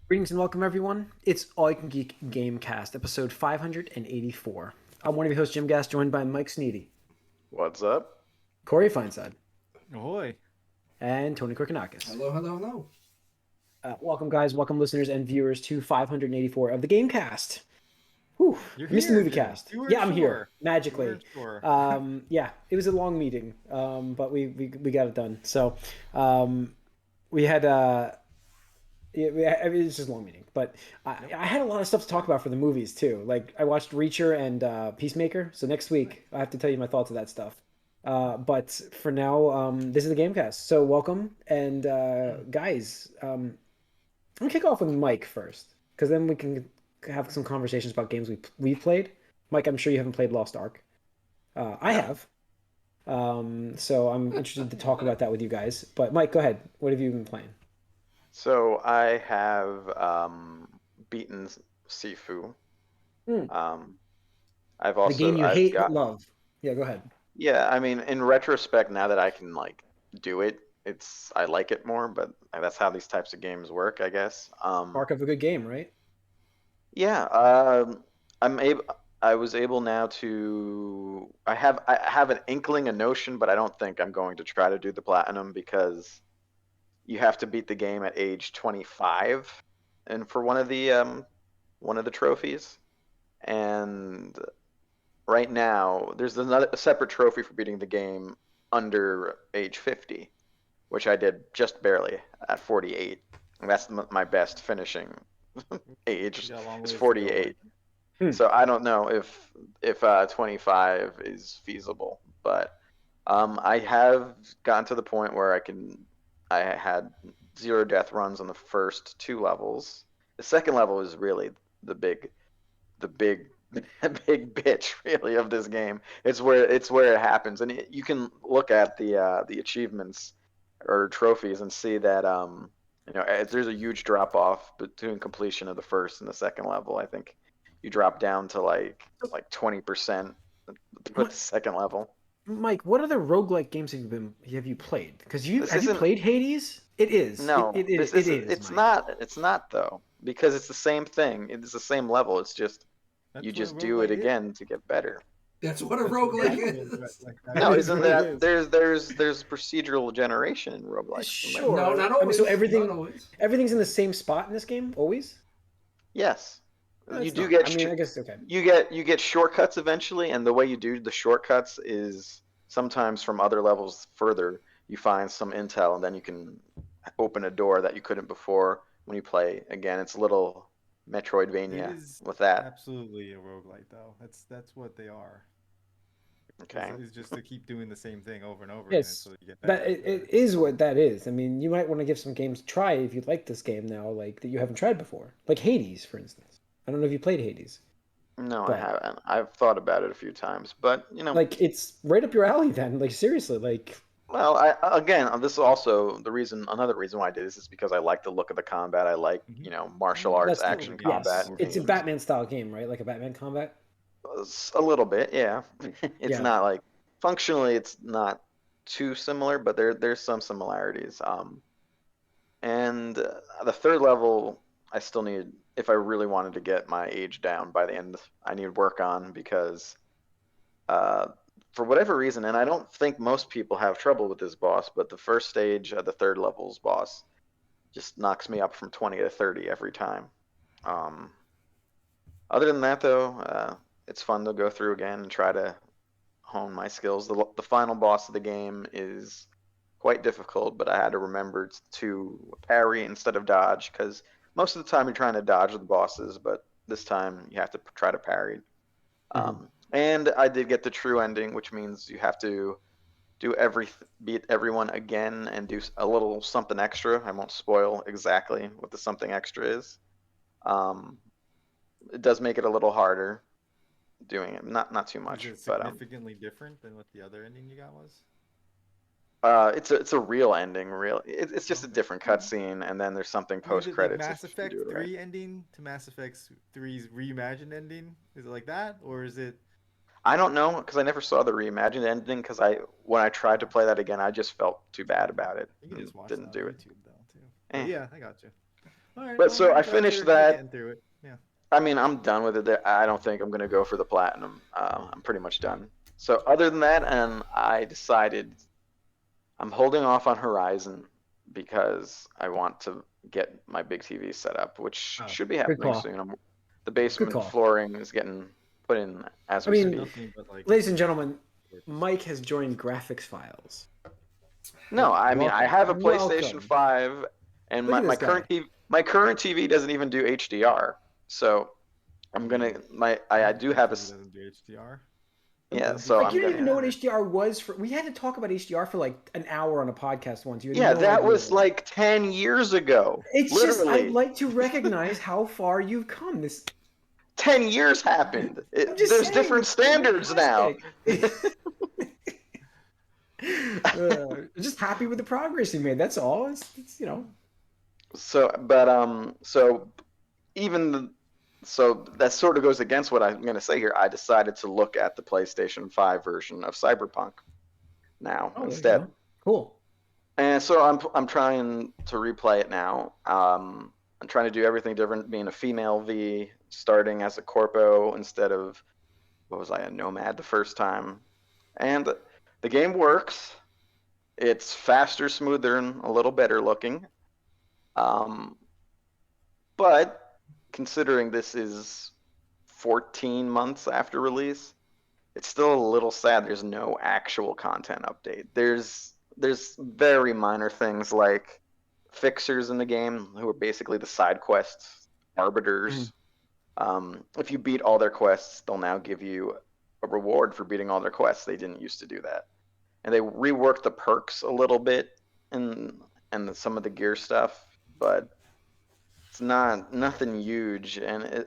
Greetings and welcome, everyone. It's All You Can Geek Gamecast, episode 584. I'm one of your hosts, Jim Gass, joined by Mike Sneedy, What's up? Corey Feinside, Ahoy. and Tony Korkanakis. Hello, hello, hello. Welcome, guys. Welcome, listeners and viewers, to 584 of the Gamecast. Whew. You're Missed the here, movie Jim. cast. You weren't Yeah, I'm here sure. magically. You weren't sure. Yeah, it was a long meeting, but we got it done. So we had I mean, it's just a long meeting, but I had a lot of stuff to talk about for the movies too. Like I watched Reacher and Peacemaker, so next week I have to tell you my thoughts of that stuff. But for now, this is the Gamecast. So welcome, and guys, I'm gonna kick off with Mike first, because then we can have some conversations about games we've played. Mike, I'm sure you haven't played Lost Ark. I have. So I'm interested to talk about that with you guys. But Mike, go ahead. What have you been playing? So I have beaten Sifu. Hmm. I've The game you I've hate but got love. Yeah, go ahead. yeah. I mean, in retrospect, now that I can do it, I like it more. But that's how these types of games work, I guess. Mark of a good game, right? Yeah. I was able now to. I have an inkling, a notion, but I don't think I'm going to try to do the platinum because you have to beat the game at age 25, and for one of the trophies. And right now, there's a separate trophy for beating the game under age 50, which I did just barely at 48. And that's my best finishing age You got a long is ways to go, 48. Hmm. So I don't know if 25 is feasible, but I have gotten to the point where I had 0 death runs on the first 2 levels. The second level is really the big big bitch really of this game. It's where it happens, and you can look at the achievements or trophies and see that there's a huge drop off between completion of the first and the second level. I think you drop down to like 20% with the second level. Mike, what other roguelike games have you played? Because This have you isn't played Hades? It is. No, It is, it's Mike. not. It's not though, because it's the same thing. It's the same level. It's just That's you what just a do it roguelike is. again to get better. That's what a That's roguelike exactly is. what No, It is isn't what it that is. there's procedural generation in roguelikes? Am I Sure. No, correct? not I mean, always. so Not always. everything's in the same spot in this game, always? Yes, No, you it's do not. get I mean, I guess okay. you get shortcuts eventually, and the way you do the shortcuts is sometimes from other levels further. You find some intel, and then you can open a door that you couldn't before when you play again. It's a little It Metroidvania is with that. absolutely a roguelike, though. That's what they are. Okay. It's just to keep doing the same thing over and over again Yes, until you get that better and it better. is what that is. I mean, you might want to give some games a try if you like this game now, like that you haven't tried before, like Hades, for instance. I don't know if you played Hades, No, I but haven't. I've thought about it a few times, but like it's right up your alley. Then, like seriously, like well, this is also another reason why I did this is because I like the look of the combat. I like, Mhm. martial Yeah, arts that's still the action game is combat yes, in cool. it's a games. Batman style game, right? Like a Batman combat. A little bit, yeah. It's Yeah. not like functionally it's not too similar, but there's some similarities. And the third level, I still need, if I really wanted to get my age down by the end, I need work on because uh, for whatever reason, and I don't think most people have trouble with this boss, but the first stage of the third level's boss just knocks me up from 20 to 30 every time. Um, Other than that, though, it's fun to go through again and try to hone my skills. The final boss of the game is quite difficult, but I had to remember to parry instead of dodge because most of the time you're trying to dodge the bosses, but this time you have to try to parry. Hmm. And I did get the true ending, which means you have to beat everyone again and do a little something extra. I won't spoil exactly what the something extra is. Um, it does make it a little harder doing it, not too Is much, it but significantly different than what the other ending you got was? it's a real ending. It's just a Okay. different cutscene, and then there's something Is post it like credits if Mass you do Effect it right. 3 ending to Mass Effect 3's reimagined ending? Is it like that? Or is it. I don't know because I never saw the reimagined ending because when I tried to play that again, I just felt too bad about it You can and just watch that didn't on do it. YouTube, though, too. But Eh. yeah, I got you. All right, But well, so I'm I glad finished you're that. getting through it. Yeah. I mean, I'm done with it. I don't think I'm gonna go for the platinum. I'm pretty much done. So other than that, and I decided I'm holding off on Horizon because I want to get my big TV set up, which Oh, should be Good happening call. soon. The Good basement call. flooring is getting put in as I we mean, speak. nothing but like ladies and gentlemen, words. Mike has joined Graphics Files. No, I mean I Welcome. have a PlayStation Welcome. 5, and Look my, at my this current guy. TV, my current TV doesn't even do HDR. So I'm gonna I do have a TV doesn't do HDR. yeah. Don't you So Like, I'm you didn't gonna even know what have it? HDR was for. We had to talk about HDR for like an hour on a podcast once. You had yeah. no That idea. was like 10 years ago, It's just I'd literally. like to recognize how far you've come. 10 years happened. I'm just There's saying, different it's standards now. fantastic. Just happy with the progress you made. That's all. It's So, but so even the, so that sort of goes against what I'm going to say here. I decided to look at the PlayStation 5 version of Cyberpunk now Oh, there you instead. go. Cool. And so I'm trying to replay it now. I'm trying to do everything different, being a female V, starting as a corpo instead of what was I, a nomad the first time. And the game works. It's faster, smoother, and a little better looking. Um, but considering this is 14 months after release, it's still a little sad there's no actual content update. There's very minor things like fixers in the game who are basically the side quests, arbiters. If you beat all their quests, they'll now give you a reward for beating all their quests. They didn't used to do that. And they reworked the perks a little bit and some of the gear stuff, but it's not nothing huge. And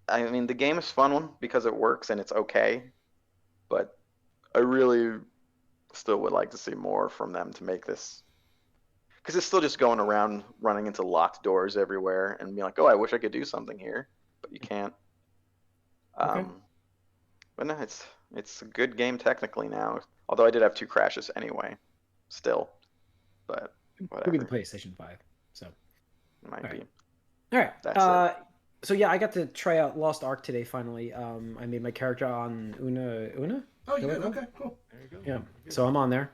I mean, the game is fun because it works and it's okay, but I really still would like to see more from them to make this, because it's still just going around running into locked doors everywhere and being like, oh, I wish I could do something here, but you can't. Okay. But no, it's a good game technically now. Although I did have 2 crashes anyway, still, but Could be the whatever. PlayStation 5. So, It might all right. be. All right. That's it. So yeah, I got to try out Lost Ark today finally. I made my character on Una. Oh, you Is that did? what- Okay, cool. There you go. Yeah. Good. So I'm on there.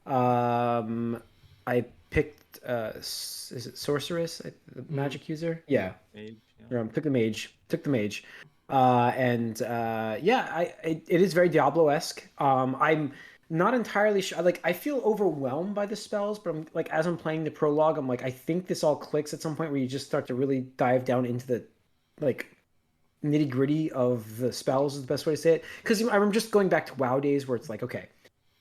I picked is it Sorceress, the magic user? Yeah. Age, yeah. Took the mage. It is very Diablo-esque. I'm not entirely sure. Like, I feel overwhelmed by the spells, but I'm like, as I'm playing the prologue, I'm like, I think this all clicks at some point where you just start to really dive down into the like nitty-gritty of the spells is the best way to say it. Because I remember just going back to WoW days where it's like, okay,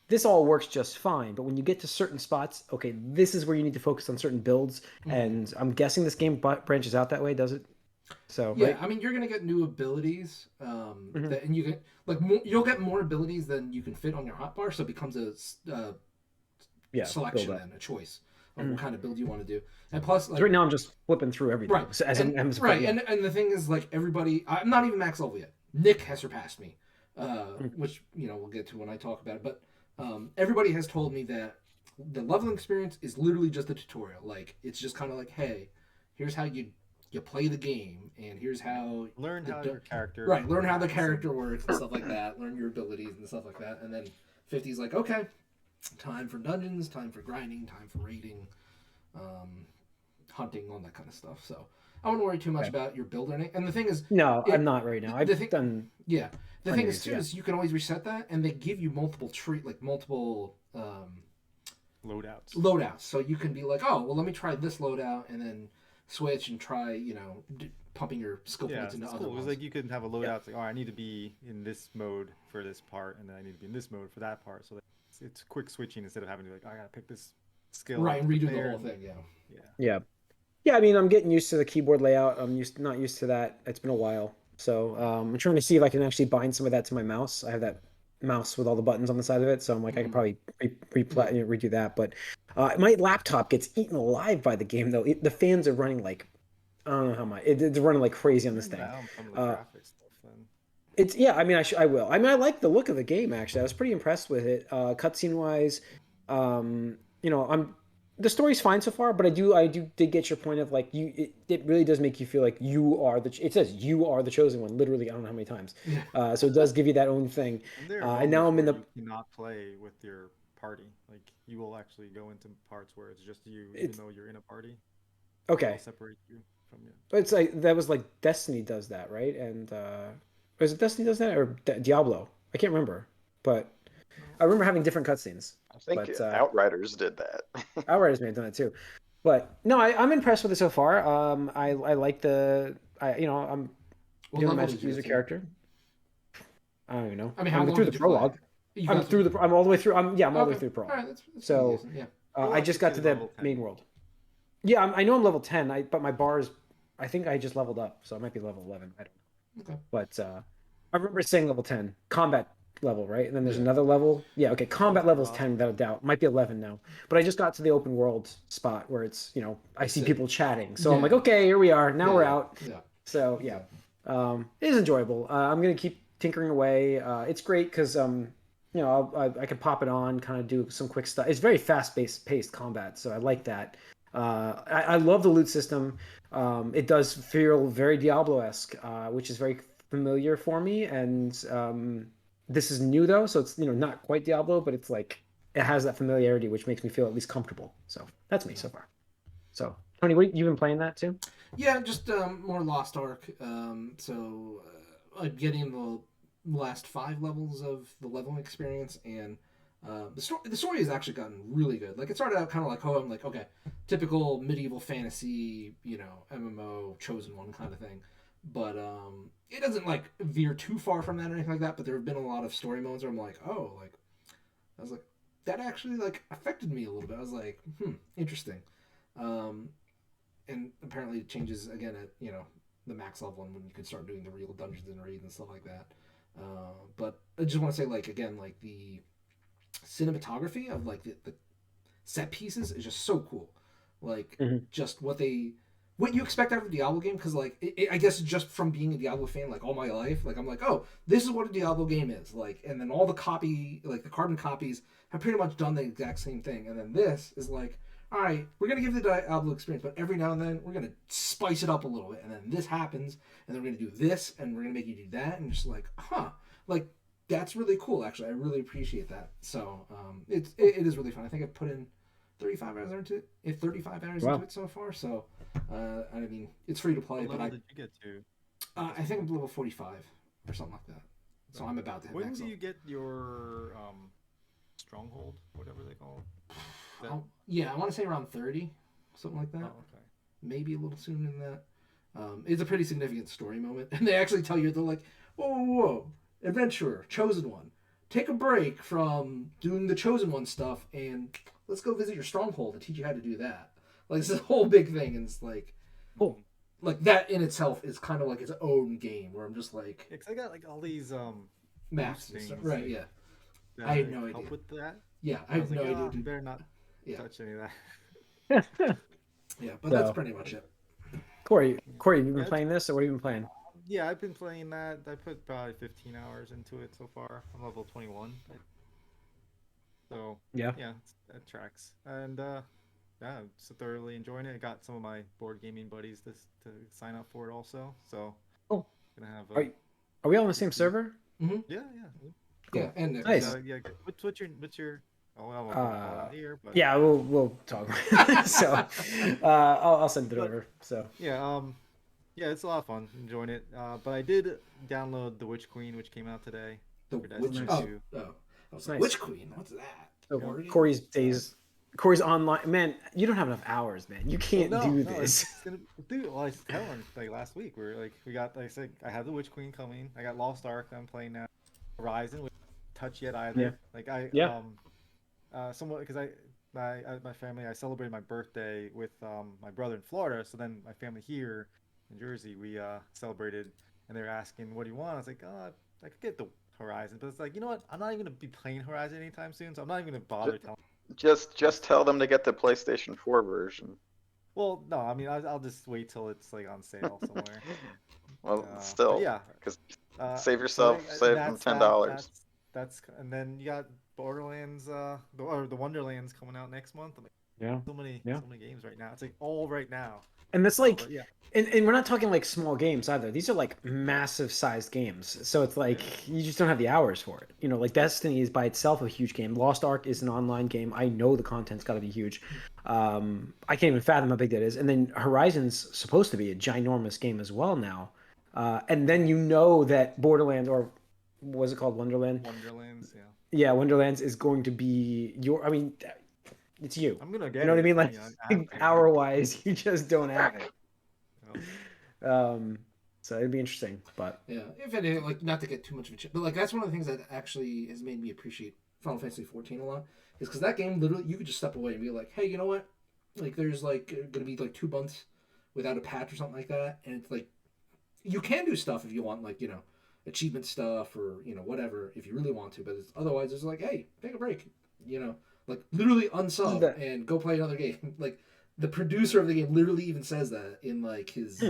this all works just fine, but when you get to certain spots, okay, this is where you need to focus on certain builds, and I'm guessing this game branches out that way, does it? So Yeah, right? I mean, you're gonna get new abilities, Mhm. and you get you'll get more abilities than you can fit on your hotbar, so it becomes a Yeah, selection build up. then, a choice of what kind of build you want to do. And plus, like, So right now I'm just flipping through everything. right, So as and, I'm right, and the thing is, like, everybody, I'm not even max level yet. Nick has surpassed me, which we'll get to when I talk about it. But everybody has told me that the leveling experience is literally just a tutorial. Like, it's just kind of like, hey, here's how you play the game, and here's how Learn how your character. learn how the character works and stuff like that. Learn your abilities and stuff like that. And then 50's like, okay, time for dungeons, time for grinding, time for raiding, hunting, all that kind of stuff. So I wouldn't worry too much about your build or anything. And the thing is, No, I'm not right now. I've the thing- done. yeah, the thing is Anyways, too yeah. is you can always reset that, and they give you multiple Loadouts. loadouts. So you can be like, oh, well, let me try this loadout, and then switch and try, pumping your skill Yeah, points into it's other cool. It was ones. like you could have a loadout. Like, oh, I need to be in this mode for this part, and then I need to be in this mode for that part. So it's quick switching instead of having to be like, oh, I gotta pick this skill. Right, and redo the there whole and- thing. Yeah. Yeah. Yeah, yeah. I mean, I'm getting used to the keyboard layout. I'm not used to that. It's been a while, so I'm trying to see if I can actually bind some of that to my mouse. I have that mouse with all the buttons on the side of it, so I'm like, I could probably redo that. But my laptop gets eaten alive by the game, though. The fans are running like I don't know how much. It's running like crazy on this thing. Down some of the Uh, graphics stuff then. It's I mean, I will. I mean, I like the look of the game actually. I was pretty impressed with it. Cutscene wise, I'm the story's fine so far, but I did get your point of like it really does make you feel like you are it says you are the chosen one, literally, I don't know how many times. Yeah. So it does give you that own thing. And there are And now moments I'm in where the you cannot play with your party. Like you will actually go into parts where it's just you, even it's though you're in a party. It'll okay. separate you from you. It's like that was like Destiny does that, right? And is it Destiny does that or Diablo? I can't remember, but No. I remember having different cutscenes. I think But Outriders did that. Outriders may have done it too. But no, I'm impressed with it so far. I like I'm What doing a level magic did you user get to? character. I don't even know. I mean, how I'm long through did the you play? prologue. You I'm got through. through I'm all the way through. I'm all the way Okay. through All prologue. right. That's pretty So decent. Yeah. I Prologue just gets got you to to the level 10. main world. Yeah, I know I'm level 10. But my bar is, I think I just leveled up, so I might be level 11. I don't know. Okay. But I remember saying level 10, combat level, right? And then there's Yeah. another level. Yeah, okay, combat level is Wow. 10 without a doubt. Might be 11 now. But I just got to the open world spot where it's, I see it. people chatting. So I'm Yeah. like, okay, here we are. Now we're Yeah. out. Yeah. So yeah, it is enjoyable. I'm gonna keep tinkering away. It's great because I can pop it on, kind of do some quick stuff. It's very paced combat, so I like that. I love the loot system. It does feel very Diablo-esque, which is very familiar for me. And this is new though, so it's not quite Diablo, but it's like it has that familiarity, which makes me feel at least comfortable. So that's me so far. So Tony, you've been playing that too? Yeah, just more Lost Ark. So I'm getting the last 5 levels of the leveling experience, and the story has actually gotten really good. Like it started out kind of like, oh, I'm like, okay, typical medieval fantasy, MMO chosen one kind of thing, but it doesn't like veer too far from that or anything like that. But there have been a lot of story moments where I'm like, oh, like I was like, that actually like affected me a little bit. I was like, interesting. Um, and apparently it changes again at the max level and when you can start doing the real dungeons and raids and stuff like that. But I just want to say like again like the cinematography of like the set pieces is just so cool. Like Mhm. just what you expect out of a Diablo game because like I guess just from being a Diablo fan like all my life like I'm like oh this is what a Diablo game is like and then all the carbon copies have pretty much done the exact same thing and then this is like all right we're gonna give the Diablo experience but every now and then we're gonna spice it up a little bit and then this happens and then we're gonna do this and we're gonna make you do that and just like like that's really cool actually I really appreciate that so it is really fun I think I've put in 35 hours into it 35 hours Wow. into it so far so I mean, it's free to play, What but level did you get to? I think I'm level 45 or something like that. So I'm about to hit When max do level. you get your stronghold, whatever they call it? Yeah, I want to say around 30, something like that. Oh, okay. Maybe a little sooner than that. It's a pretty significant story moment, and they actually tell you they're like, whoa, adventurer, chosen one, take a break from doing the chosen one stuff, and let's go visit your stronghold and teach you how to do that. Like it's a whole big thing, and it's Cool. like that in itself is kind of like its own game where I'm just like Yeah, 'cause I got like all these maps and things stuff. Right? like, Yeah. that I had no help idea. with that. Yeah, I I have was no like, idea, you dude. better not Yeah, touch any of that. yeah, but that's So pretty much it. Corey, you've been Yeah, playing this, or what have you been playing? yeah, I've been playing that. I put probably 15 hours into it so far. I'm level 21. So Yeah. yeah, that tracks. And yeah, I'm so thoroughly enjoying it. I got some of my board gaming buddies to sign up for it also. So Cool. gonna have Are, a are we all on the same PC. server? Mm-hmm. Yeah. Cool. Yeah, and Nick. Nice. Yeah. What's your? Oh, I won't put it all out here, but Yeah, we'll talk. So I'll send it But over. So yeah, yeah, it's a lot of fun. Enjoying it. But I did download The Witch Queen, which came out today The for witch. Destiny nice. 2. I was like, Nice. Witch Queen. What's that? So Yeah. Board game? Corey's online. Man, you don't have enough hours, man. You Well, can't no, do no, this. it's gonna dude. Well, I was telling like last week, we got like I said, I have the Witch Queen coming. I got Lost Ark that I'm playing now. Horizon, which I haven't touched yet Yeah. either. Like I Yeah. somewhat because my family I celebrated my birthday with my brother in Florida, so then my family here in Jersey we celebrated, and they were asking what do you want? I was like, oh, I could get the Horizon, but it's like you know what? I'm not even gonna be playing Horizon anytime soon, so I'm not even gonna bother telling. Just tell them to get the PlayStation 4 version. Well, no, I mean I'll just wait till it's like on sale somewhere. Well, But still, yeah, because uh, save so yourself, save them $10. that's and then you got Borderlands, or the Wonderlands coming out next month. I'm like, Yeah. So many Yeah. games right now. It's like all right now. And that's like, But yeah, and we're not talking like small games either. These are like massive sized games. So it's like you just don't have the hours for it. You know, like Destiny is by itself a huge game. Lost Ark is an online game. I know the content's got to be huge. I can't even fathom how big that is. And then Horizon's supposed to be a ginormous game as well now. And then you know that Borderlands, or what was it called, Wonderland? Wonderlands. Yeah, Yeah, Wonderlands is going to be your. I mean, it's you. I'm gonna get You know what I it. mean? Like I have to. power wise, you just don't have it. You So it'd be interesting, but Yeah, if it like not to get too much of a but like that's one of the things that actually has made me appreciate Final Fantasy 14 a lot is because that game literally you could just step away and be like, hey, you know what? Like there's like gonna be like 2 months without a patch or something like that, and it's like you can do stuff if you want, like achievement stuff or whatever if you really want to, but otherwise it's like, hey, take a break, like literally unsub and go play another game. Like the producer of the game literally even says that in like his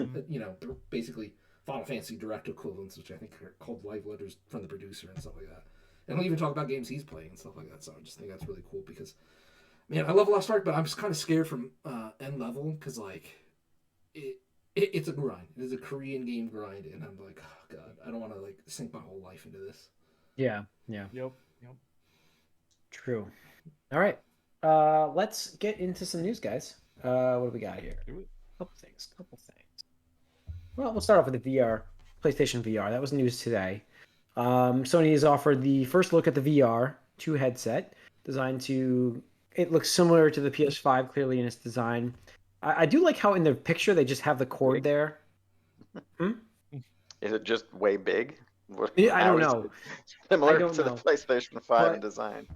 basically Final Fantasy direct equivalents, which I think are called live letters from the producer and stuff like that. And he'll even talk about games he's playing and stuff like that. So I just think that's really cool because, man, I love Lost Ark, but I'm just kind of scared from end level because like it's a grind. It is a Korean game grind, and I'm like, oh god, I don't want to like sink my whole life into this. yeah. Yep. True. All right. Let's get into some news, guys. What do we got here? Couple things. Well, we'll start off with the VR, PlayStation VR. That was news today. Sony has offered the first look at the VR2 headset, designed to. It looks similar to the PS5, clearly in its design. I do like how in the picture they just have the cord there. Is it just way big? I don't know. Similar I don't to the know. PlayStation 5 in But design.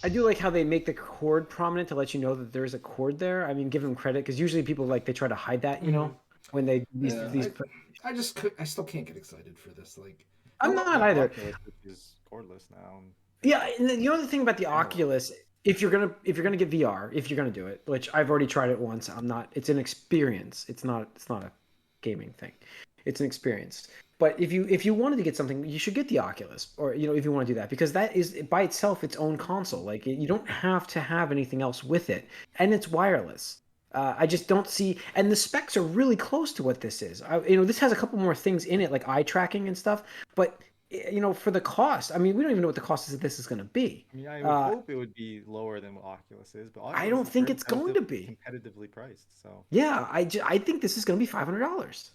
I do like how they make the cord prominent to let you know that there's a cord there. I mean, give them credit because usually people they try to hide that, when they these. I still can't get excited for this. Like I'm not either. Oculus, which is cordless now. Yeah, and the other thing about the Oculus, if you're gonna get VR, if you're gonna do it, which I've already tried it once, I'm not. It's an experience. It's not a gaming thing. It's an experience. But if you wanted to get something, you should get the Oculus, or if you want to do that, because that is by itself its own console. Like you don't have to have anything else with it, and it's wireless. I just don't see, and the specs are really close to what this is. This has a couple more things in it, like eye tracking and stuff. But for the cost, I mean, we don't even know what the cost of this is going to be. I mean, I would hope it would be lower than what Oculus is, but Oculus I don't is think very it's going to be competitively priced. So yeah, I think this is going to be $500.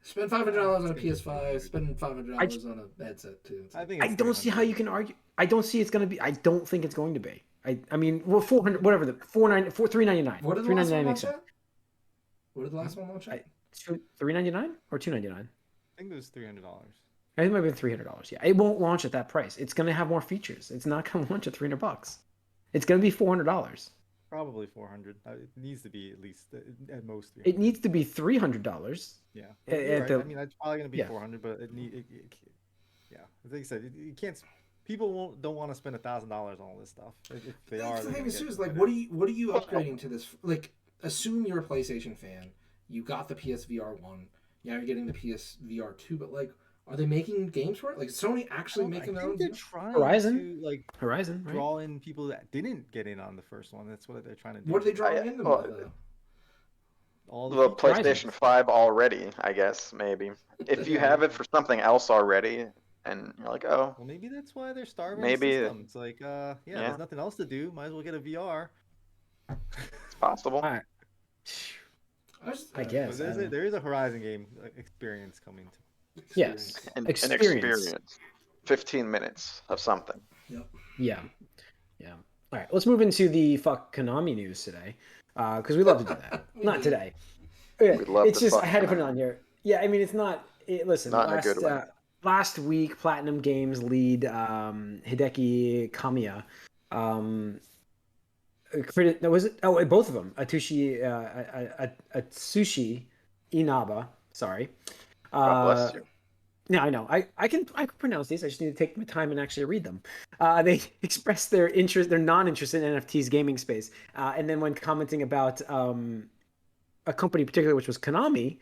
Spend $500 on a PS5. Spend $500 on a headset too. I think I don't see how you can argue. I don't see it's going to be. I don't think it's going to be. I mean, well, 400, whatever the 399. What did the last one launch at? What did the last one launch at? $399 or $299? I think it was $300. I think it might have been $300. Yeah, it won't launch at that price. It's going to have more features. It's not going to launch at $300. It's going to be $400. Probably 400. It needs to be at least at most. 300. It needs to be $300. Yeah. Right. I mean, it's probably going to be 400, but yeah. Like I said, you can't. People don't want to spend $1,000 on all this stuff. If they are, the thing is, like, what are you upgrading to this? Like, assume you're a PlayStation fan. You got the PSVR 1. Now you're getting the PSVR 2. But like, are they making games for it? Like, Sony actually making their own? They're trying Horizon, to Horizon, right? draw in people that didn't get in on the first one. That's what they're trying to do. What are they drawing in them? All the PlayStation 5 already, I guess, maybe. If you have it for something else already, and you're like, oh. Well, maybe that's why they're starving maybe the system. It's like, there's nothing else to do. Might as well get a VR. It's possible. All right. I guess. There is a Horizon game experience coming to. Yes. An experience. 15 minutes of something. Yep. Yeah. All right. Let's move into the fuck Konami news today, because we love to do that. Not today. It's just I had to put it on here. Yeah, I mean it's not. Listen, not in a good way. Last week, Platinum Games lead Hideki Kamiya. Was it? Oh, both of them. Atsushi Inaba. Sorry. God bless you. Yeah, I know. I can pronounce these. I just need to take my time and actually read them. They expressed their non-interest in NFT's gaming space. And then when commenting about a company in particular, which was Konami,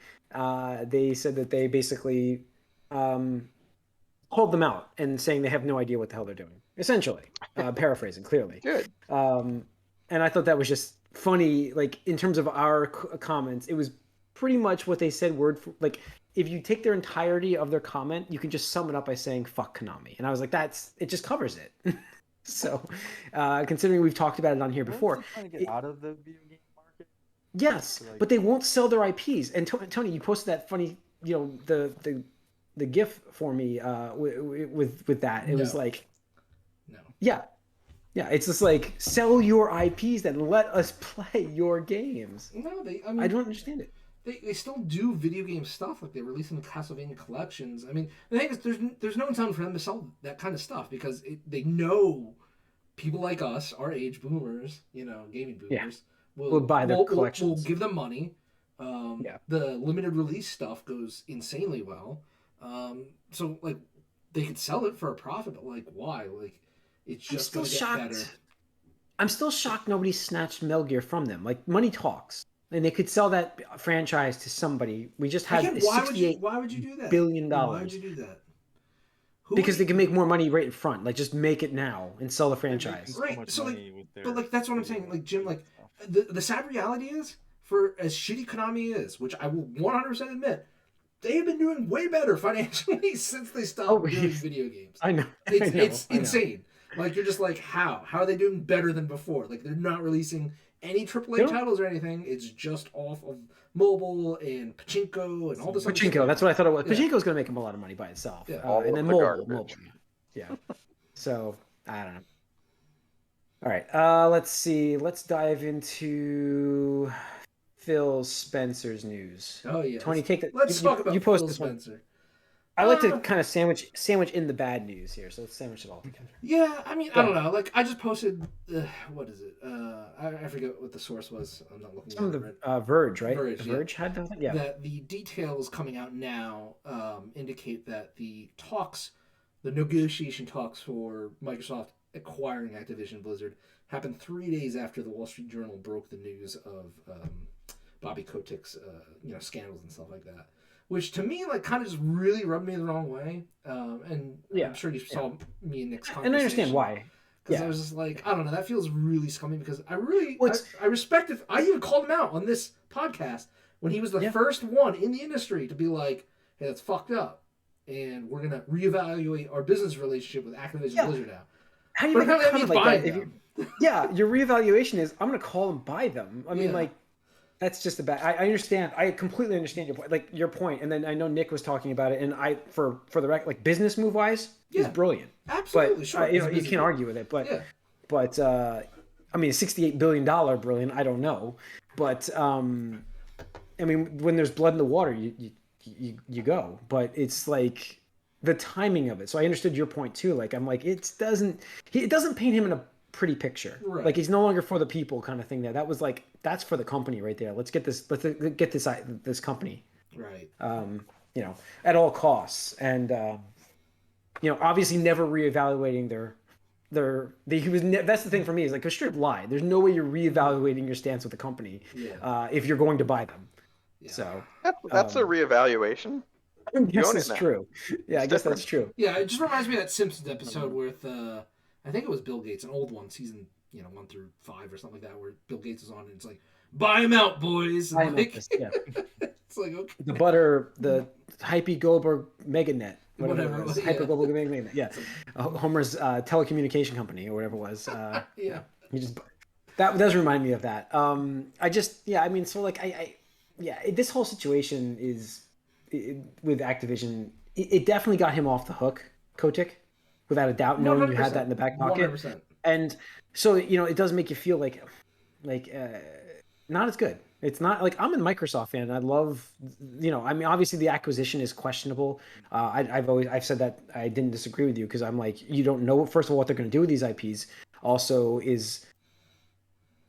they said that they basically called them out and saying they have no idea what the hell they're doing. Essentially, paraphrasing clearly. Good. and I thought that was just funny. Like in terms of our comments, it was pretty much what they said word for like. If you take their entirety of their comment, you can just sum it up by saying "fuck Konami," and I was like, it just covers it. So, considering we've talked about it on here before, Weren't they trying to get out of the video game market? yes, So, like- but they won't sell their IPs. And Tony, you posted that funny, the GIF for me with that. It was No. like, No. yeah, it's just like sell your IPs and let us play your games. No, I don't understand it. They still do video game stuff, like they're releasing the Castlevania collections. I mean, the thing is, there's no incentive for them to sell that kind of stuff because they know people like us, our age, boomers, gaming boomers, We'll buy their collections. We'll give them money. Yeah. The limited release stuff goes insanely well. So like they could sell it for a profit, but like why? Like it's just going to get better. I'm still shocked nobody snatched Metal Gear from them. Like money talks. And they could sell that franchise to somebody. We just had Why would you do that? billion dollars. Why would you do that? Because they can make more money right in front. Like just make it now and sell the franchise. So Right. much So money with their but like that's what I'm saying. video Like Jim, like stuff. the sad reality is, for as shitty Konami is, which I will 100% admit, they have been doing way better financially since they stopped doing video games. I know. It's insane. Like you're just like, how are they doing better than before? Like they're not releasing any AAA titles or anything. It's just off of mobile and pachinko and all this. Pachinko, that's what I thought it was. Yeah. Pachinko's going to make them a lot of money by itself. Yeah. And then the mobile. Yeah. So, I don't know. All right. Let's see. Let's dive into Phil Spencer's news. Oh yeah. Tony, take that. Let's talk about you post Phil this one. Spencer. I like to kind of sandwich in the bad news here, so let's sandwich it all together. Yeah, I mean, I don't know. Like, I just posted, what is it? I forget what the source was. I'm not looking Some of at the it. Verge, right? Verge, The yeah. Verge had that. Yeah. That the details coming out now indicate that the negotiation talks for Microsoft acquiring Activision-Blizzard happened 3 days after the Wall Street Journal broke the news of Bobby Kotick's, scandals and stuff like that. Which to me, like, kind of just really rubbed me the wrong way. And I'm sure you saw me and Nick's conversation. And I understand why. Because I was just like, I don't know, that feels really scummy because I respect it. I even called him out on this podcast when he was the first one in the industry to be like, hey, that's fucked up. And we're going to reevaluate our business relationship with Activision Blizzard now. How do you make a comment like that? Your reevaluation is, I'm going to call and buy them. I mean, like, that's just a bad. I understand. I completely understand your point. Like your point, and then I know Nick was talking about it, and for the record, like business move wise, is brilliant. Absolutely, but, sure. You can't argue with it. But I mean, $68 billion brilliant. I don't know, but I mean, when there's blood in the water, you go. But it's like the timing of it. So I understood your point too. Like I'm like, it doesn't paint him in a pretty picture. Right. Like he's no longer for the people kind of thing there. That was like, that's for the company right there. Let's get this company. Right. At all costs. And, obviously never reevaluating that's the thing for me is like a straight lie. There's no way you're reevaluating your stance with the company if you're going to buy them. Yeah. So that's a reevaluation. I guess that's true. Yeah, I guess that's true. Yeah, it just reminds me of that Simpsons episode with I think it was Bill Gates, an old one, season 1 through 5 or something like that, where Bill Gates is on and it's like, buy him out, boys. And like, it's like, okay. The Hype Goldberg Meganet. Whatever it was. Hyper Goldberg Meganet. Yeah. Homer's telecommunication company or whatever it was. That does remind me of that. This whole situation is with Activision, it definitely got him off the hook, Kotick. Without a doubt, knowing you had that in the back pocket. 100%. And so, it does make you feel like not as good. It's not like I'm a Microsoft fan. And I love, I mean, obviously the acquisition is questionable. I've said that I didn't disagree with you because I'm like, you don't know, first of all, what they're going to do with these IPs. Also, is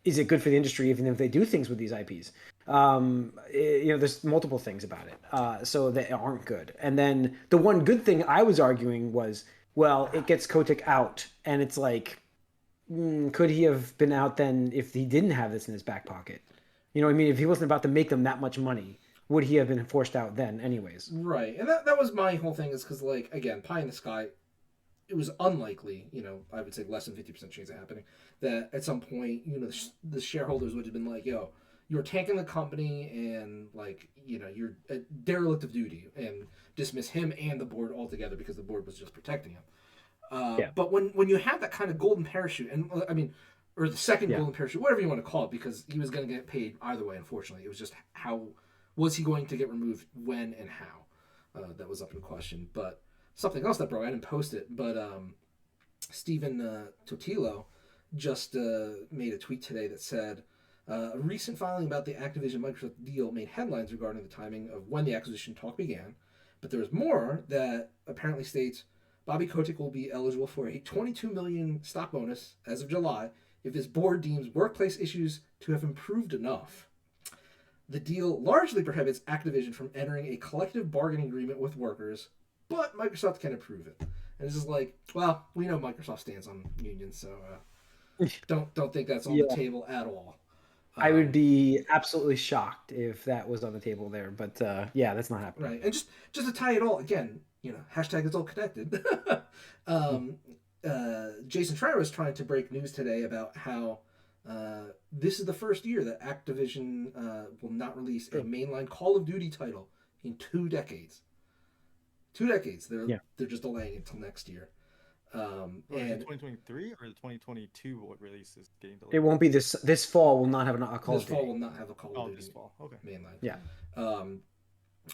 it good for the industry even if they do things with these IPs? There's multiple things about it. So they aren't good. And then the one good thing I was arguing was, well, it gets Kotick out, and it's like, could he have been out then if he didn't have this in his back pocket? You know what I mean? If he wasn't about to make them that much money, would he have been forced out then anyways? Right. And that was my whole thing is because, like, again, pie in the sky, it was unlikely, I would say less than 50% chance of happening, that at some point, the shareholders would have been like, yo, you're tanking the company and like, you're a derelict of duty, and dismiss him and the board altogether because the board was just protecting him. But when you have that kind of golden parachute, and I mean, or the second golden parachute, whatever you want to call it, because he was going to get paid either way, unfortunately. It was just how was he going to get removed, when, and how? That was up in question. But something else that broke, I didn't post it, but Stephen Totilo just made a tweet today that said, a recent filing about the Activision-Microsoft deal made headlines regarding the timing of when the acquisition talk began, but there was more that apparently states Bobby Kotick will be eligible for a $22 million stock bonus as of July if his board deems workplace issues to have improved enough. The deal largely prohibits Activision from entering a collective bargaining agreement with workers, but Microsoft can approve it. And it's just like, well, we know Microsoft stands on unions, so don't think that's on the table at all. I would be absolutely shocked if that was on the table there, but that's not happening. Right, and just to tie it all again, hashtag it's all connected. Jason Schreier was trying to break news today about how this is the first year that Activision will not release a mainline Call of Duty title in 2 decades. 2 decades. They're just delaying until next year. And 2023 or 2022 what release this game delayed? It won't be this fall. Will not have a Call of Duty. This fall will not have a Call of Duty. This fall. Okay. Mainline. Yeah.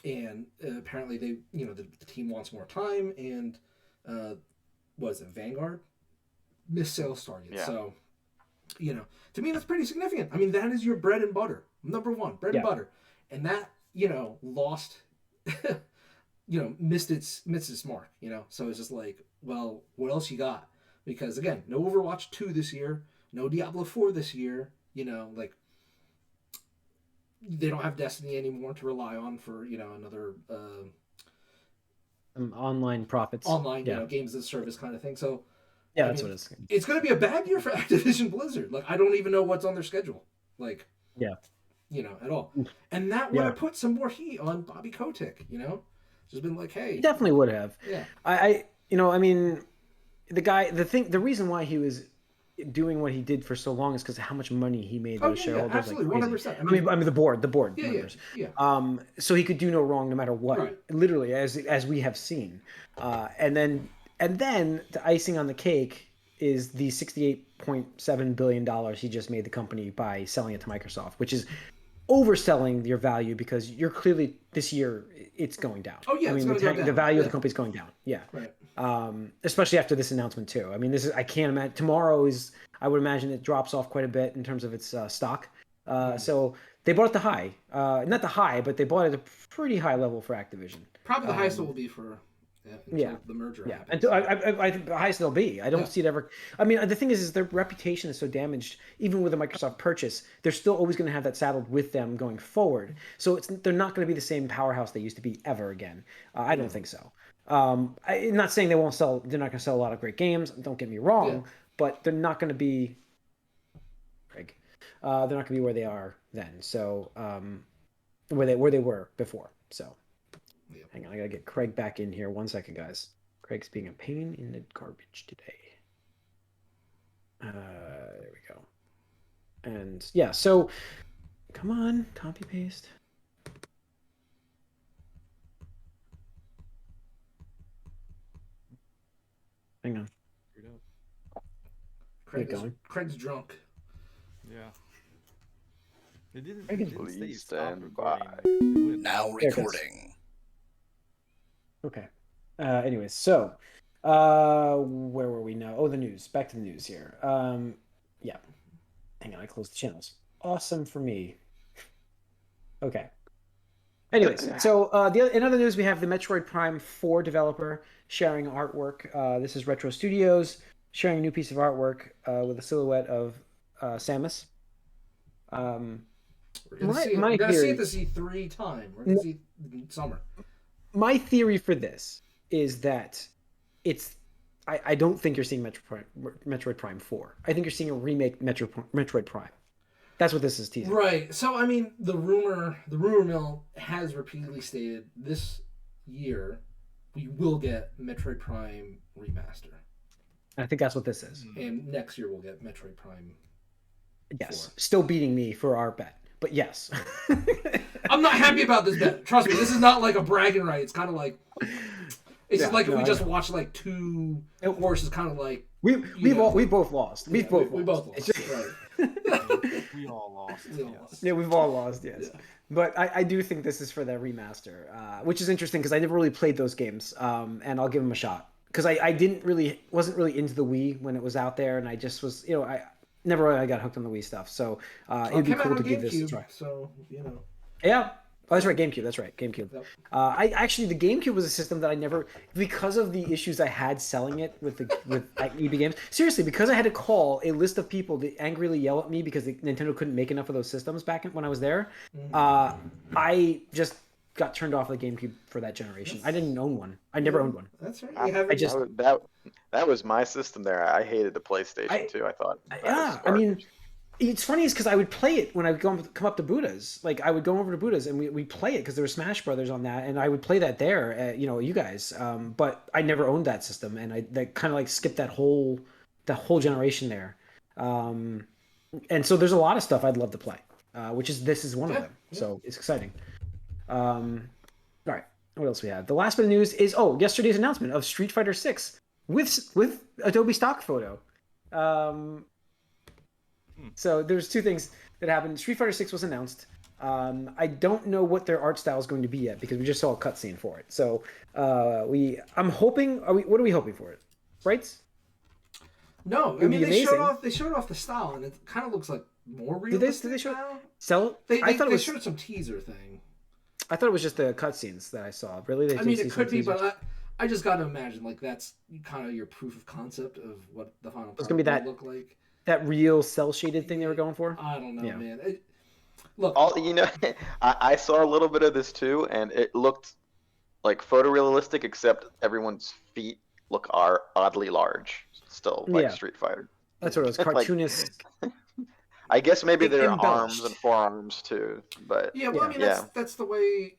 And apparently they, the team wants more time, and what is it, Vanguard? Missed sales target. Yeah. So, to me that's pretty significant. I mean, that is your bread and butter. Number one, bread and butter. And that, lost, missed its mark, So it's just like, well, what else you got? Because again, no Overwatch 2 this year, no Diablo 4 this year, like they don't have Destiny anymore to rely on for, another online profits. Online, games as a service kind of thing. So that's what it's. It's going to be a bad year for Activision-Blizzard. Like, I don't even know what's on their schedule. Like, at all. And that would have put some more heat on Bobby Kotick, Just been like, hey. He definitely would have. Yeah. I mean, the reason why he was doing what he did for so long is because of how much money he made those shareholders. Absolutely, like 100%. I mean, the board members. Yeah. So he could do no wrong no matter what. Right. Literally, as we have seen. And then the icing on the cake is the $68.7 billion he just made the company by selling it to Microsoft, which is overselling your value because you're clearly this year it's going down. Oh yeah, I mean the value of the company's going down. Yeah. Right. Especially after this announcement too. I mean, I can't imagine tomorrow is. I would imagine it drops off quite a bit in terms of its stock. So they bought it the high, not the high, but they bought it at a pretty high level for Activision. Probably the highest it will be for. The merger. Yeah, and I think the highest they'll be. I don't see it ever. I mean, the thing is their reputation is so damaged. Even with a Microsoft purchase, they're still always going to have that saddled with them going forward. So they're not going to be the same powerhouse they used to be ever again. I don't think so. I'm not saying they won't sell. They're not going to sell a lot of great games. Don't get me wrong, but they're not going to be. Craig, they're not going to be where they are then. So where they were before. So. Hang on, I gotta get Craig back in here. 1 second, guys. Craig's being a pain in the garbage today. There we go. And so come on, copy paste. Hang on. Craig's drunk. Yeah. It didn't Please stand by. Now recording. Okay. Anyways, so where were we now? Oh, the news. Back to the news here. Yeah. Hang on, I closed the channels. Awesome for me. Okay. Anyways, so in other news, we have the Metroid Prime 4 developer sharing artwork. This is Retro Studios sharing a new piece of artwork with a silhouette of Samus. We're gonna see it this E3 time. We're gonna see it summer. My theory for this is that I don't think you're seeing Metroid Prime 4. I think you're seeing a remake Metroid Prime. That's what this is teasing. Right. So I mean, the rumor mill has repeatedly stated this year we will get Metroid Prime remaster. I think that's what this is. And next year we'll get Metroid Prime. Yes, 4. still beating me for our bet, but yes. I'm not happy about this bet. Trust me, this is not like a bragging right. It's kind of like it's just like if we just watched like two horses, kind of like we both lost. We both lost. Right. We all lost. Yes. Yeah, we've all lost. Yes, but I do think this is for the remaster, which is interesting because I never really played those games, and I'll give them a shot because I wasn't really into the Wii when it was out there, and I just was I never really got hooked on the Wii stuff. So it'd be cool to give this a try. So Yeah. Oh, that's right, GameCube. That's right, GameCube. Yep. The GameCube was a system that I never, because of the issues I had selling it with EB Games. Seriously, because I had to call a list of people to angrily yell at me because Nintendo couldn't make enough of those systems back when I was there. I just got turned off the GameCube for that generation. I didn't own one. I never owned one. That's right. That was my system there. I hated the PlayStation too. I thought. I mean. It's funny is because I would play it when I would come up to Buddha's. Like I would go over to Buddha's and we play it because there was Smash Brothers on that, and I would play that there. At, you guys. But I never owned that system, and I kind of like skipped that whole generation there. And so there's a lot of stuff I'd love to play, this is one of them. Yeah. So it's exciting. All right, what else we have? The last bit of news is yesterday's announcement of Street Fighter 6 with Adobe stock photo. So there's two things that happened. Street Fighter 6 was announced. I don't know what their art style is going to be yet because we just saw a cutscene for it. So I'm hoping. What are we hoping for it? Sprites? No, I mean they showed off the style and it kind of looks like more realistic. Did they show now. I thought they showed some teaser thing. I thought it was just the cutscenes that I saw. Really? I mean, it could be, but I just got to imagine like that's kind of your proof of concept of what the final product will look like. That real cell shaded thing they were going for? I don't know, man. Look, I saw a little bit of this too, and it looked like photorealistic, except everyone's feet look oddly large. Still, like Street Fighter. That's what it was. Cartoonist. I guess maybe their arms and forearms too, but I mean that's the way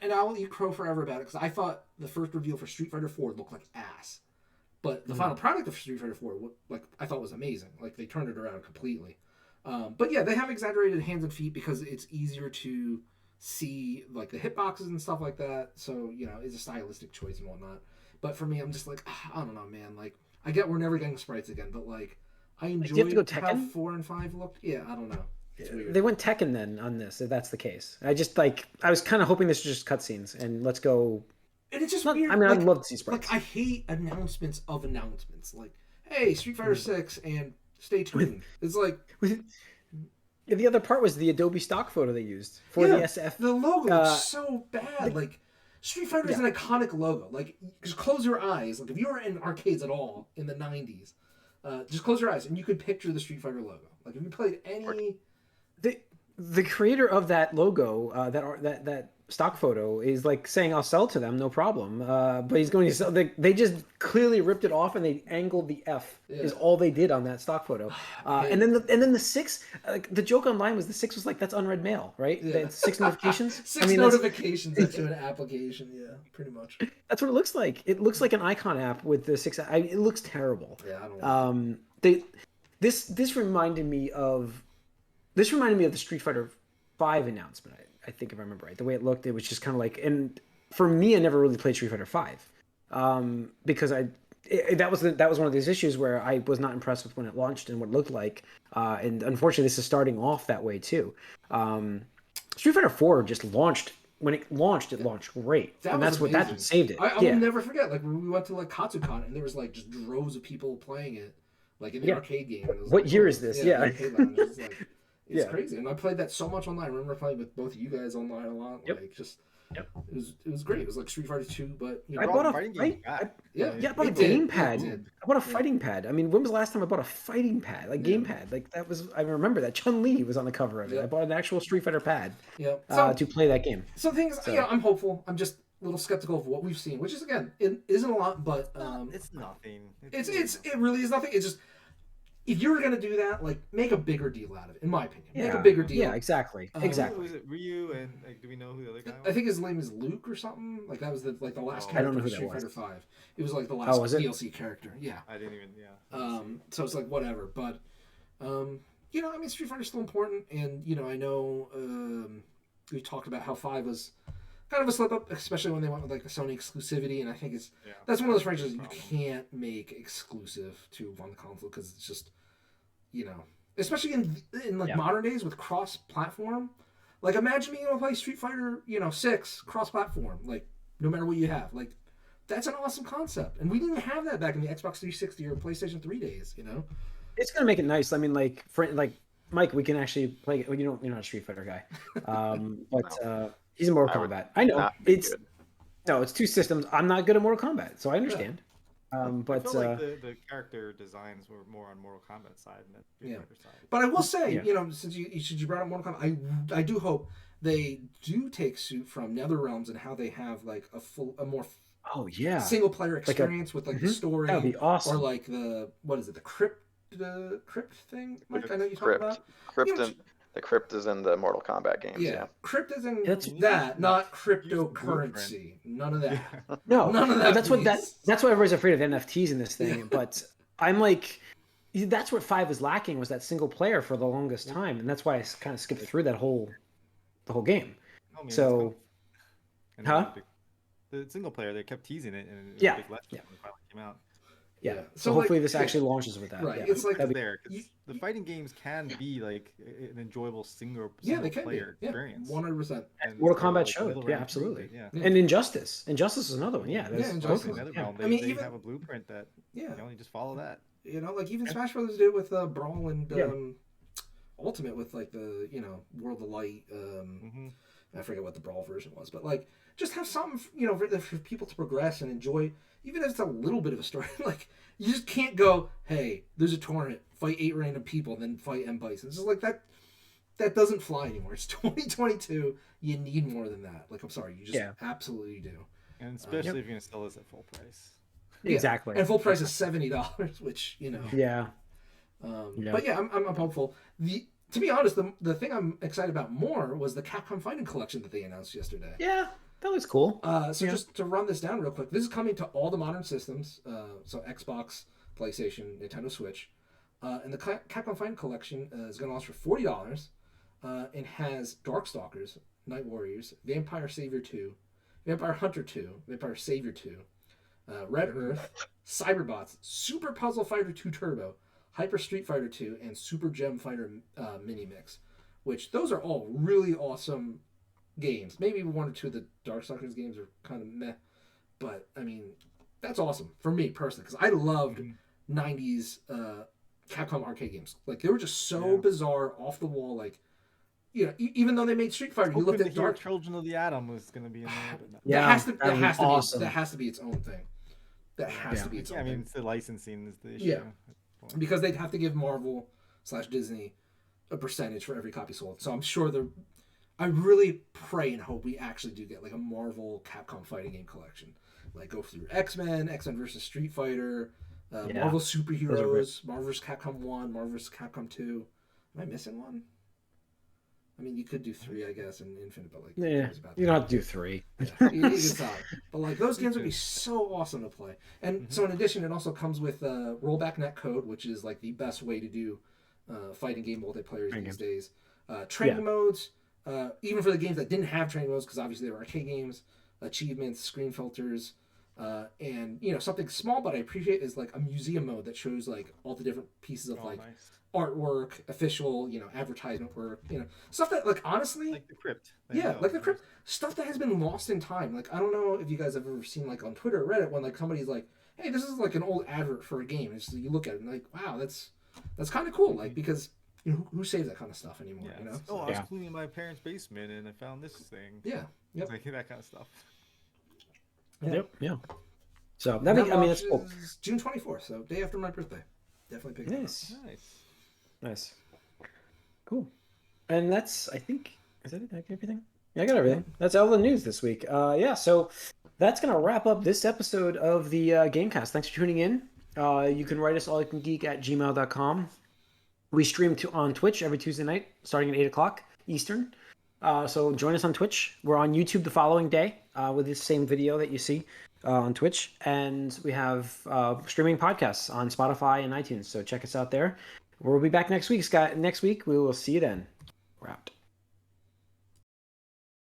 and I'll eat crow forever about it because I thought the first reveal for Street Fighter 4 looked like ass. But the final product of Street Fighter 4, I thought was amazing. Like they turned it around completely. But yeah, they have exaggerated hands and feet because it's easier to see like the hitboxes and stuff like that. So it's a stylistic choice and whatnot. But for me, I'm just like I don't know, man. Like I get we're never getting sprites again, but like I enjoyed how 4 and 5 looked. Yeah, I don't know. It's weird. They went Tekken then on this, if that's the case. I was kind of hoping this was just cutscenes and let's go. And it's just weird. I mean, I'd love to see sprites. Like, I hate announcements of announcements. Like, hey, Street Fighter 6 and stay tuned. It's like... The other part was the Adobe stock photo they used for the SF. The logo looks so bad. Like, Street Fighter is an iconic logo. Like, just close your eyes. Like, if you were in arcades at all in the 90s, just close your eyes and you could picture the Street Fighter logo. Like, if you played any... The creator of that logo, that stock photo, is like saying I'll sell to them, no problem. But he's going to sell. They just clearly ripped it off and they angled the F. Is all they did on that stock photo. And then the 6, the joke online was the 6 was like that's unread mail, right? Yeah. That's 6 notifications. 6 notifications into an application. Yeah, pretty much. That's what it looks like. It looks like an icon app with the 6. It looks terrible. Yeah, I don't know. This reminded me of the Street Fighter 5 announcement. I think if I remember right, the way it looked, it was just kind of like. And for me, I never really played Street Fighter 5 because that was one of these issues where I was not impressed with when it launched and what it looked like. And unfortunately, this is starting off that way too. Street Fighter 4 just launched. When it launched great, that's what saved it. I will never forget. Like when we went to like Katsucon and there was like just droves of people playing it, like in the arcade game. It was what year is this? Yeah. It's crazy, and I played that so much online. I remember playing with both of you guys online a lot. Like, it was great. It was like Street Fighter 2, but I bought a fighting pad. I bought a gamepad. I bought a fighting pad. I mean, when was the last time I bought a fighting pad, like gamepad? Like that was. I remember that Chun-Li was on the cover of it. I bought an actual Street Fighter pad. To play that game. So things, I'm hopeful. I'm just a little skeptical of what we've seen, which is again, it isn't a lot, but it's nothing. It really is nothing. It's just. if you're gonna do that, like make a bigger deal out of it. In my opinion, make a Yeah. big deal. Yeah, exactly. Exactly. Was it Ryu and like, do we know who the other guy was? I think his name is Luke or something. Like that was the last Oh. character I don't know of who that Street was. Fighter 5. It was like the last was it? DLC character. Yeah. I didn't even. Yeah. So it's like whatever, but you know, I mean, Street Fighter's still important, and you know, I know we talked about how 5 was kind of a slip up, especially when they went with like the Sony exclusivity, and I think that's one of those franchises you can't make exclusive to one console because it's just, you know, especially in like modern days with cross platform. Like imagine being able to play Street Fighter, you know, 6 cross platform, like no matter what you have, like. That's an awesome concept, and we didn't have that back in the Xbox 360 or PlayStation 3 days. You know, It's gonna make it nice. I mean, like Mike, we can actually play. Well, you're not a Street Fighter guy, but he's in Mortal Kombat. I know it's it's 2 systems. I'm not good at Mortal Kombat, so I understand. But I feel like the character designs were more on Mortal Kombat side than the Street Fighter side. But I will say, you know, since you brought up Mortal Kombat, I do hope they do take suit from NetherRealms and how they have like a more single player experience with like the story. That would be awesome. Or like the crypt thing, Mike. I know you talked about The crypt is in the Mortal Kombat games. Yeah. Crypt is in that, not cryptocurrency. None of that. No, none of that. That's why everybody's afraid of NFTs in this thing. But I'm like, that's what 5 was lacking, was that single player for the longest time, and that's why I kind of skipped through the whole game. So, the single player, they kept teasing it, and it was Yeah. a big letdown when it finally came out. Yeah. So hopefully this actually launches with that. Right. Yeah. It's like there, because the fighting games can be like an enjoyable single player experience. 100%. Mortal Kombat showed. Yeah, absolutely. Yeah. And Injustice. Injustice is another one. Yeah. Injustice. They have a blueprint that you just follow that. You know, like even Smash Brothers did with Brawl and Ultimate with like the World of Light. I forget what the Brawl version was, but like just have something for people to progress and enjoy, even if it's a little bit of a story. Like you just can't go, hey, there's a tournament, fight 8 random people, then fight M Bison. It's just like that. That doesn't fly anymore. It's 2022. You need more than that. Like I'm sorry, you just absolutely do. And especially if you're gonna sell this at full price. Exactly. And full price is $70, which Yeah. But yeah, I'm hopeful. To be honest, the thing I'm excited about more was the Capcom Fighting Collection that they announced yesterday. Yeah, that was cool. Just to run this down real quick, this is coming to all the modern systems, so Xbox, PlayStation, Nintendo Switch, and the Capcom Fighting Collection is going to launch for $40, and has Darkstalkers, Night Warriors, Vampire Savior 2, Vampire Hunter 2, Vampire Savior 2, Red Earth, Cyberbots, Super Puzzle Fighter 2 Turbo, Hyper Street Fighter 2, and Super Gem Fighter Mini Mix, which those are all really awesome games. Maybe 1 or 2 of the Darkstalkers games are kind of meh, but I mean, that's awesome for me personally, because I loved 90s Capcom arcade games. Like they were just so bizarre, off the wall. Like even though they made Street Fighter, you looked at Dark Children of the Atom was going to be in there. But that has to be its own thing. That has to be its own thing. I mean, it's the licensing is the issue. Yeah. Because they'd have to give Marvel/Disney a percentage for every copy sold. So I'm sure I really pray and hope we actually do get like a Marvel Capcom fighting game collection. Like go through X-Men versus Street Fighter, Marvel Superheroes, Marvel vs. Capcom 1, Marvel vs. Capcom 2. Am I missing one? I mean, you could do 3, I guess, in Infinite, but like you don't have to do 3. But like those games would be so awesome to play. And so in addition, it also comes with rollback netcode, which is like the best way to do fighting game multiplayer these days. Training modes, even for the games that didn't have training modes, because obviously they were arcade games. Achievements, screen filters, and something small but I appreciate is like a museum mode that shows like all the different pieces of artwork, official, advertisement work, stuff that like honestly like the crypt. Like the crypt, stuff that has been lost in time. Like I don't know if you guys have ever seen like on Twitter or Reddit when like somebody's like, hey, this is like an old advert for a game. And you look at it and like, wow, that's kind of cool. Like because who saves that kind of stuff anymore? I was cleaning my parents' basement and I found this thing. Like that kind of stuff. Yeah. So that that's cool. June 24th, so day after my birthday. Definitely pick it up. Nice. Cool. And that's, I think, is that it? Did I get everything? Yeah, I got everything. That's all the news this week. So that's going to wrap up this episode of the Gamecast. Thanks for tuning in. You can write us allyoucangeek@gmail.com. We stream on Twitch every Tuesday night, starting at 8 o'clock Eastern. So join us on Twitch. We're on YouTube the following day with the same video that you see on Twitch. And we have streaming podcasts on Spotify and iTunes. So check us out there. We'll be back next week, Scott. Next week, we will see you then. We're out.